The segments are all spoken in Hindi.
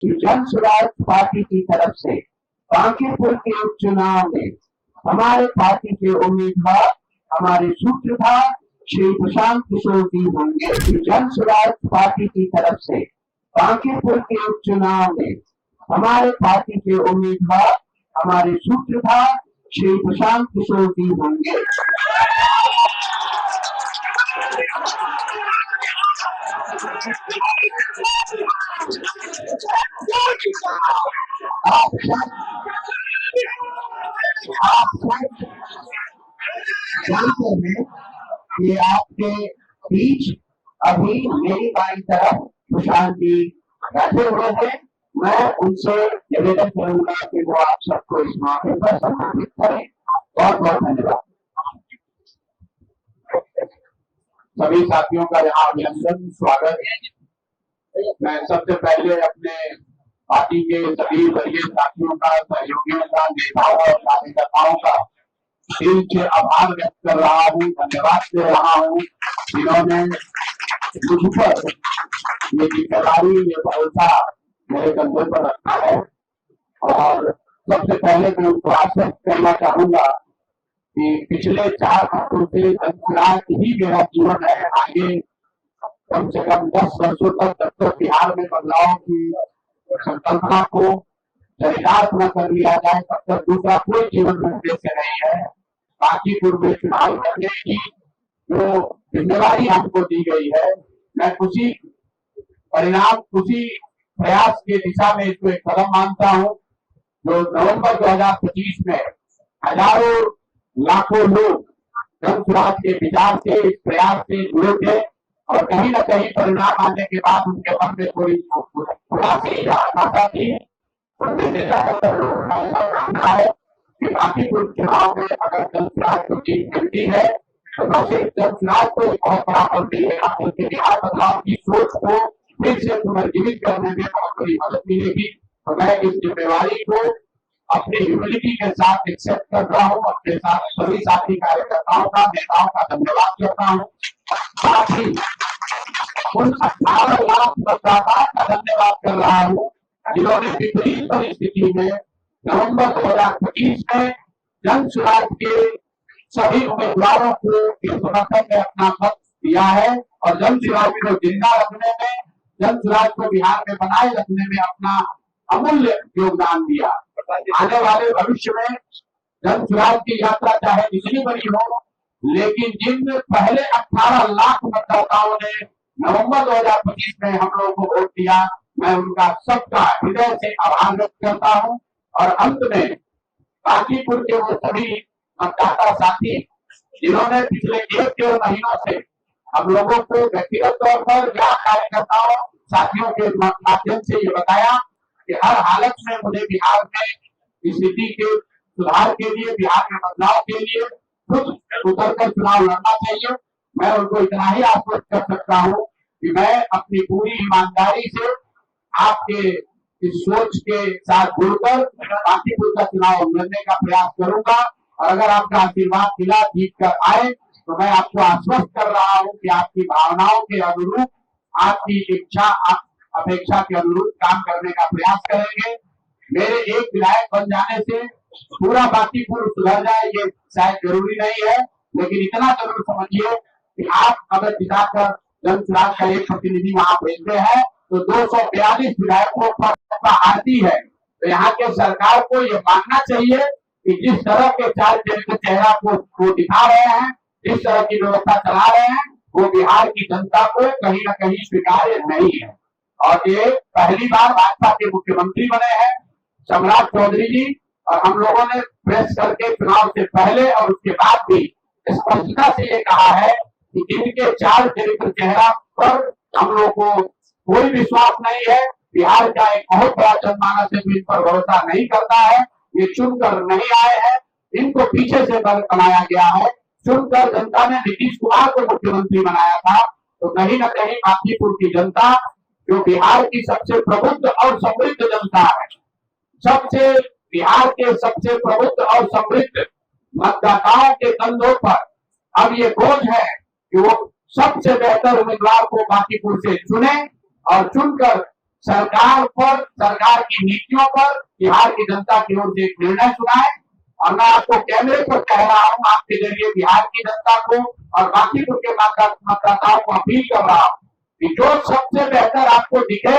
जन स्वराज पार्टी की तरफ से बांकीपुर के उपचुनाव में हमारे पार्टी के उम्मीदवार हमारे सूत्रधार श्री प्रशांत किशोर जी होंगे। जन स्वराज पार्टी की तरफ से बांकीपुर के उपचुनाव में हमारे पार्टी के उम्मीदवार हमारे सूत्रधार श्री प्रशांत किशोर जी होंगे। आप जानते हैं कि आपके बीच अभी मेरी बाई तरफ प्रशांत जी बैठे हुए हैं। मैं उनसे निवेदन करूंगा कि वो आप सबको इस मौके पर सम्मानित करें। बहुत बहुत धन्यवाद। सभी साथियों का यहाँ अभिनंदन, स्वागत। मैं सबसे पहले अपने पार्टी के सभी वरीय साथियों का, सहयोगियों का, नेताओं और कार्यकर्ताओं का दिल से आभार व्यक्त कर रहा हूँ, धन्यवाद दे रहा हूँ, जिन्होंने मुझ पर ये जिम्मेदारी, ये भरोसा मेरे कंधे पर रखा है। और सबसे पहले मैं उनको आश्वस्त करना चाहूंगा कि पिछले 4 हफ्तों से जनसुराज ही मेरा जीवन है। आगे कम से कम 10 वर्षों तक जब तक बिहार में बदलाव की संकल्पना को चरितार्थ न कर लिया जाए तब तक दूसरा कोई जीवन में उद्देश्य नहीं है। बांकीपुर में चुनाव करने की जो जिम्मेवारी हमको दी गई है, मैं खुशी परिणाम, खुशी प्रयास की दिशा में इसको एक कदम मानता हूँ। जो नवंबर 2025 में हजारों लाखों लोग जनसुराज के विचार से, इस प्रयास से जुड़े थे और कहीं न कहीं परिणाम आने के बाद उनके मन में थोड़ी उदासी आशा थी। कि बांकीपुर चुनाव में अगर जनसुराज को जीत मिलती है तो जनसुराज को बहुत बड़ा फल मिलेगा। उनके बिहार बदलाव की सोच को फिर से पुनर्जीवित करने में बहुत बड़ी मदद मिलेगी। तो मैं इस जिम्मेवारी को अपनी ह्यूमिलिटी के साथ एक्सेप्ट कर रहा हूँ। अपने साथ सभी साथी कार्यकर्ताओं का, नेताओं का धन्यवाद करता हूँ। साथ ही उन 18 लाख मतदाताओं का धन्यवाद कर रहा हूँ जिन्होंने विपरीत परिस्थिति में नवंबर 2025 में जनसुराज के सभी उम्मीदवारों को इस समर्थन में अपना मत दिया है और जनसुराज को जिंदा रखने में, जनसुराज को बिहार में बनाए रखने में अपना अमूल्य योगदान दिया। आने वाले भविष्य में जनसुराज की यात्रा चाहे जितनी बड़ी हो, लेकिन जिन पहले 18 लाख मतदाताओं ने नवंबर 2025 में हम लोगों को वोट दिया, मैं उनका सबका हृदय से आभार व्यक्त करता हूँ। और अंत में बांकीपुर के वो सभी मतदाता साथी जिन्होंने पिछले 1-1.5 महीनों से हम लोगों को व्यक्तिगत तौर पर या कार्यकर्ताओं साथियों के माध्यम से ये बताया कि हर हालत में मुझे बिहार में स्थिति के सुधार के लिए, बिहार में बदलाव के लिए खुद उतरकर चुनाव लड़ना चाहिए। मैं उनको इतना ही आश्वस्त कर सकता हूँ कि मैं अपनी पूरी ईमानदारी से आपके इस सोच के साथ जुड़कर बांकीपुर का चुनाव लड़ने का प्रयास करूंगा। और अगर आपका आशीर्वाद मिला, जीत कर आए, तो मैं आपको आश्वस्त कर रहा हूँ कि आपकी भावनाओं के अनुरूप, आपकी इच्छा, अपेक्षा के अनुरूप काम करने का प्रयास करेंगे। मेरे एक विधायक बन जाने से पूरा बांकीपुर सुधर जाए ये शायद जरूरी नहीं है, लेकिन इतना जरूर समझिए कि आप अगर जिताकर जनसुराज का एक प्रतिनिधि वहां भेजते हैं तो 242 विधायकों पर आती है। तो यहाँ के सरकार को ये मानना चाहिए कि जिस तरह के 4 चरित्र चेहरा को दिखा रहे हैं, जिस तरह की व्यवस्था चला रहे हैं, वो बिहार की जनता को कहीं न कहीं स्वीकार्य नहीं है। और ये पहली बार भाजपा के मुख्यमंत्री बने हैं सम्राट चौधरी जी, और हम लोगों ने प्रेस करके चुनाव से पहले और उसके बाद भी स्पष्टता से ये कहा है कि जिनके 4 चरित्र चेहरा पर हम लोग को कोई विश्वास नहीं है, बिहार का एक बहुत बड़ा जनमानस इन पर भरोसा नहीं करता है, ये चुनकर नहीं आए हैं, इनको पीछे से बनाया गया है। चुनकर जनता ने नीतीश कुमार को मुख्यमंत्री बनाया था। तो कहीं न कहीं बांकीपुर की जनता, जो बिहार की सबसे प्रबुद्ध और समृद्ध जनता है, बिहार के सबसे प्रबुद्ध और समृद्ध मतदाताओं के कंधों पर अब ये बोझ है कि वो सबसे बेहतर उम्मीदवार को बांकीपुर से चुने और चुनकर सरकार पर, सरकार की नीतियों पर बिहार की जनता की ओर से एक निर्णय सुनाए। और मैं आपको कैमरे पर कह रहा हूं, आपके जरिए बिहार की जनता को और बाकीपुर के मतदाताओं को अपील कर रहा हूं कि जो सबसे बेहतर आपको दिखे,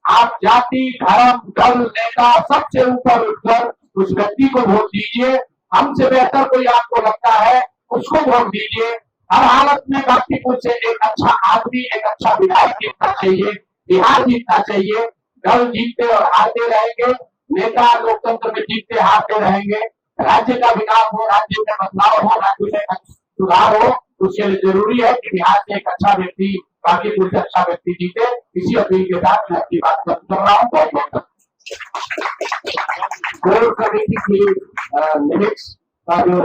आप जाति, धर्म, दल, नेता सबसे ऊपर उठकर उस व्यक्ति को वोट दीजिए। हमसे बेहतर कोई आपको लगता है उसको वोट दीजिए। हर हालत में बाकीपुर से एक अच्छा आदमी, एक अच्छा विधायक जीतना चाहिए, बिहार जीतना चाहिए। दल जीतते और हारते रहेंगे, नेता लोकतंत्र में जीतते हारते रहेंगे। राज्य का विकास हो, राज्य में बदलाव हो, राज्य में सुधार हो, उसके लिए जरूरी है कि बिहार से एक अच्छा व्यक्ति, बाकीपुर से अच्छा व्यक्ति जीते। इसी अपील के साथ मैं अपनी बात खत्म कर रहा हूँ। बहुत बहुत कोर कमेटी की मिनट्स का जो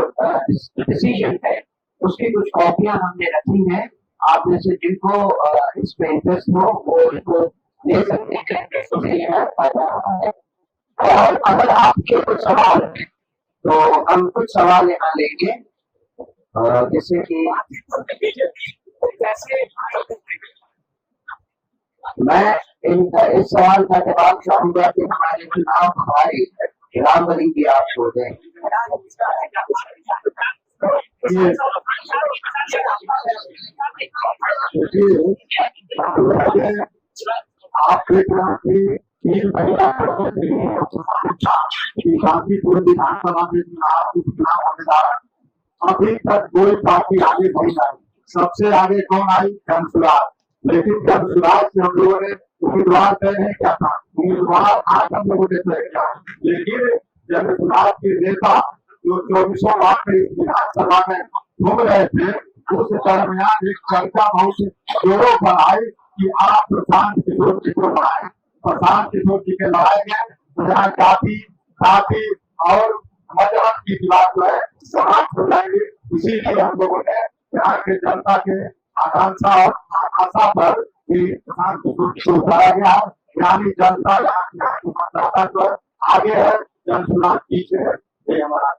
डिसीजन है उसकी कुछ कॉपियां हमने रखी हैं। आप में से जिनको इस पे इंटरेस्ट हो वो इसको ले सकते हैं। और अगर आपके कुछ सवाल है तो हम कुछ सवाल यहाँ लेंगे, जैसे कि मैं इस सवाल का जवाब चाहूंगा कि हमारे चुनाव हमारी रामबली की आपको दें। आपके पूरे विधानसभा में चुनाव होने जा रहा है। अभी तक कोई पार्टी आगे नहीं आई। सबसे आगे कौन आई? जनसुराज। लेकिन जनसुराज से हम लोगों ने उम्मीदवार तय नहीं किया था, उम्मीदवार आज हम लोगों ने तय किया। लेकिन जनसुराज के नेता जो 24 वार्ड में विधानसभा में घूम रहे थे, उस दरमियान एक चर्चा बहुत जोरों पर आई कि आप प्रशांत किशोर जी को बढ़ाए। प्रशांत किशोर जी के लड़ाए गए, यहाँ जाति और मजहब की बात जो है समाप्त हो जाएगी। इसीलिए हम लोगों ने यहाँ के जनता के आकांक्षा और आशा पर प्रशांत किशोर को उतारा गया है। यानी जनता मतदाता जो आगे है, जनसुराज पीछे है। ये हमारा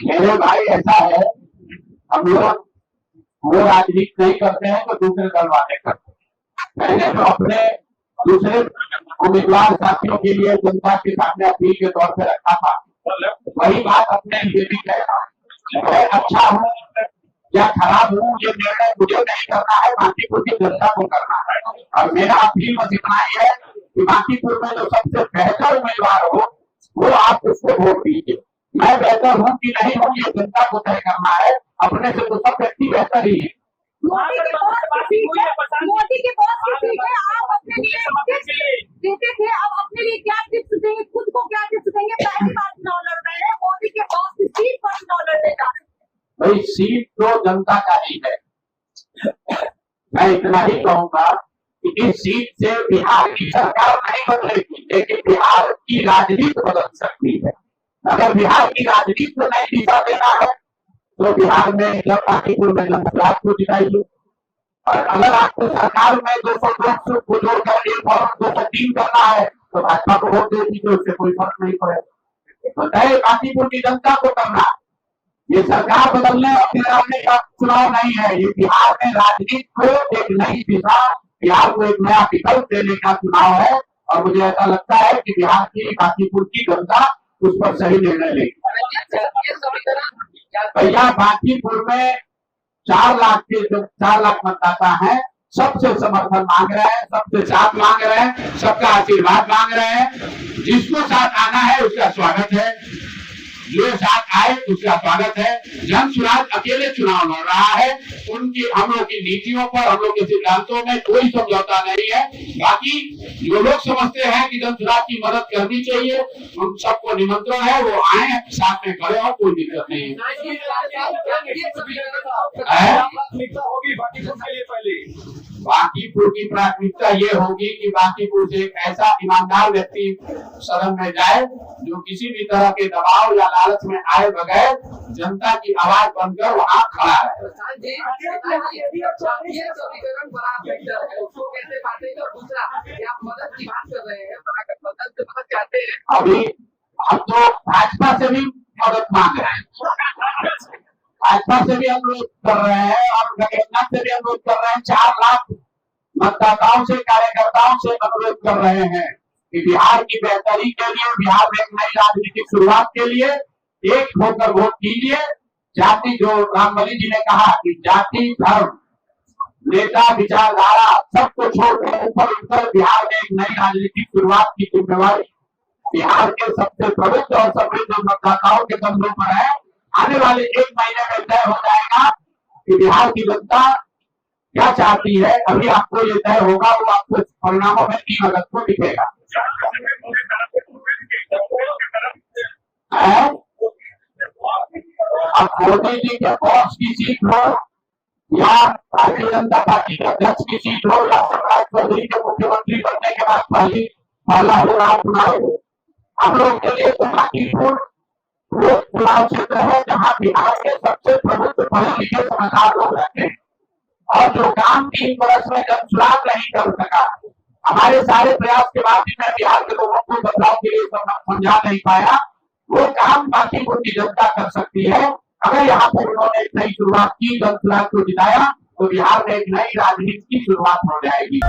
मेरे भाई ऐसा है, हम लोग वो राजनीति नहीं करते हैं तो दूसरे दल वाले करते हैं। मैंने तो अपने दूसरे उम्मीदवार साथियों के लिए जनता के सामने अपील के तौर पर रखा था, वही बात अपने लिए भी कह रहा हूँ। मैं अच्छा हूँ या खराब हूँ, ये निर्णय मुझे नहीं करना है, बाकीपुर की जनता को करना है। और मेरा अपील बस इतना ही है कि बाकीपुर में जो सबसे बेहतर उम्मीदवार हो वो आप उसको वोट दीजिए। मैं बेहतर हूँ कि नहीं हूँ ये जनता को तय करना है। अपने से तो सब व्यक्ति बेहतर ही है। मोदी के बॉस की सीट है, आप अपने लिए देते थे, अब अपने लिए क्या टिप्स देंगे, खुद को क्या टिप्स देंगे? पहली बार चुनाव लड़ रहे हैं, मोदी के बॉस की सीट पर चुनाव लड़ने जा रहे हैं। भाई सीट तो जनता का ही है। मैं इतना ही कहूंगा कि इस सीट से बिहार की सरकार नहीं बदलेगी, लेकिन बिहार की राजनीति बदल सकती है। अगर बिहार की राजनीति को नहीं दिशा देना है तो बिहार में जब बाकीपुर में जनसुराज को जिताइए। और अगर आपको सरकार में 200 को जोड़कर 203 करना है तो भाजपा को वोट दे दीजिए, उससे कोई फर्क नहीं पड़ेगा। तो तय बाकीपुर की जनता को करना। ये सरकार बदलने और गिराने का चुनाव नहीं है, ये बिहार में राजनीति को एक नई दिशा, बिहार को एक नया विकल्प देने का चुनाव है। और मुझे ऐसा लगता है कि बिहार की बाकीपुर की जनता उस पर सही निर्णय लेगी। भैया बाकीपुर में 4 लाख मतदाता हैं, सबसे समर्थन मांग रहे हैं, सबसे साथ मांग रहे हैं, सबका आशीर्वाद मांग रहे हैं। जिसको साथ आना है उसका स्वागत है, जो साथ आए उसका स्वागत है। जनसुराज अकेले चुनाव लड़ रहा है, उनकी हम लोग की नीतियों पर, हम लोग के सिद्धांतों में कोई समझौता नहीं है। बाकी जो लोग समझते हैं कि जनसुराज की मदद करनी चाहिए, उन सबको निमंत्रण है, वो आए साथ में खड़े हो, कोई दिक्कत नहीं है। बाकीपुर की प्राथमिकता ये होगी कि बाकीपुर से एक ऐसा ईमानदार व्यक्ति सदन में जाए जो किसी भी तरह के दबाव या लालच में आए बगैर जनता की आवाज बनकर वहाँ खड़ा है। अभी हम तो भाजपा से भी मदद मांग रहे हैं। भाजपा से भी अनुरोध कर रहे हैं और गठबंधन से भी अनुरोध कर रहे हैं। 4 लाख मतदाताओं से, कार्यकर्ताओं से अनुरोध कर रहे हैं कि बिहार की बेहतरी के लिए, बिहार में एक नई राजनीतिक शुरुआत के लिए एक होकर वोट कीजिए। जाति, जो रामबली जी ने कहा कि जाति, धर्म, नेता, विचारधारा सबको छोड़कर ऊपर उठकर बिहार में एक नई राजनीतिक शुरुआत की जिम्मेवारी बिहार के सबसे प्रबुद्ध और समृद्ध मतदाताओं के कंधों पर है। आने वाले 1 महीने में तय हो जाएगा कि बिहार की जनता क्या चाहती है। अभी आपको ये तय होगा, वो आपको परिणामों में 3 अगस्त को दिखेगा। अब मोदी जी के बॉस की सीट हो या भारतीय जनता पार्टी के अध्यक्ष की सीट हो या शिवराज चौधरी के मुख्यमंत्री बनने के बाद पहला हो रहा चुनाव, हम लोग के लिए तो बाकीपुर वो चुनाव क्षेत्र है जहाँ बिहार के सबसे प्रमुख पढ़े लिखे समझदार लोग रहते हैं और जो काम 3 वर्ष में जब चुनाव नहीं कर सका, हमारे सारे प्रयास के बाद भी मैं बिहार के लोगों को बदलाव के लिए समझा नहीं पाया, वो काम बाकीपुर की जनता कर सकती है। अगर यहाँ पर उन्होंने एक नई शुरुआत की, 10 लाख को जिताया, तो बिहार में एक नई राजनीति की शुरुआत हो जाएगी।